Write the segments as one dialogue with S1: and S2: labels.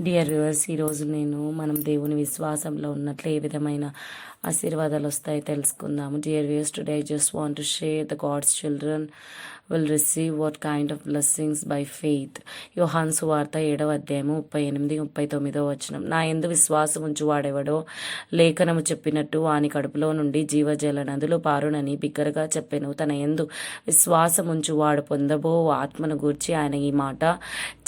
S1: Dear viewers, ఈరోజు మనం దేవుని విశ్వాసంలో ఉన్నట్లు ఏ విధమైన ఆశీర్వాదాలు వస్తాయో తెలుసుకుందాము. Dear viewers, today I just want to share the God's children will receive what kind of blessings by faith. యోహాను సువార్త 7వ అధ్యాయము 38-39 వచనం. నా యందు విశ్వాసం ఉంచువాడెవడో లేఖనము చెప్పినట్టు వాని కడుపులో నుండి జీవజల నదులు పారునని బిగ్గరగా చెప్పెను. తన యందు విశ్వాసం ఉంచువాడు పొందబో ఆత్మను గూర్చి ఆయన ఈ మాట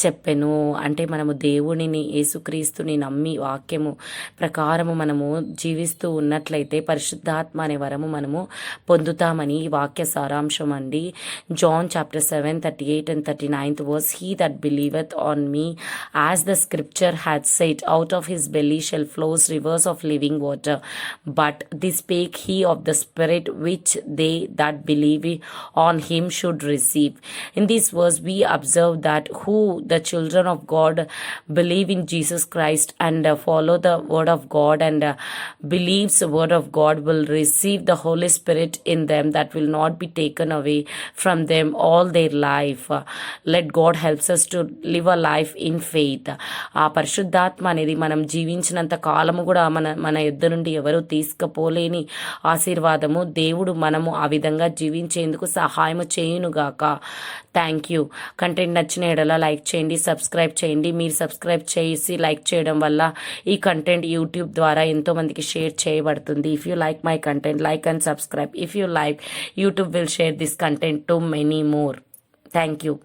S1: చెప్పెను. అంటే మనము దేవునిని, యేసుక్రీస్తుని నమ్మి వాక్యము ప్రకారము మనము జీవిస్తూ ఉన్నట్లయితే పరిశుద్ధాత్మ అనే వరము మనము పొందుతామని ఈ వాక్య సారాంశం అండి. John chapter 7, 38 and 39th verse, He that believeth on me, as the scripture hath said, out of his belly shall flows rivers of living water. But this spake he of the Spirit, which they that believe on him should receive. In this verse we observe that who the children of God believe in Jesus Christ and follow the word of God and believes the word of God will receive the Holy Spirit in them, that will not be taken away from them all their life. Let God helps us to live a life in faith. ఆ పరిశుద్ధాత్మ అనేది మనం జీవించినంత కాలము కూడా మన యుద్ధ నుండి ఎవరు తీసుకుపోలేని ఆశీర్వాదము. దేవుడు మనము ఆ విధంగా జీవించేందుకు సహాయము చేయునుగాక. Thank you. కంటెంట్ నచ్చిన ఎడల లైక్ చేయండి, సబ్స్క్రైబ్ చేయండి. మీరు సబ్స్క్రైబ్ చేసి లైక్ చేయడం వల్ల ఈ కంటెంట్ యూట్యూబ్ ద్వారా ఎంతో మందికి షేర్ చేయబడుతుంది. If you like my content, like and subscribe. If you like, YouTube will share this content to many more. Thank you.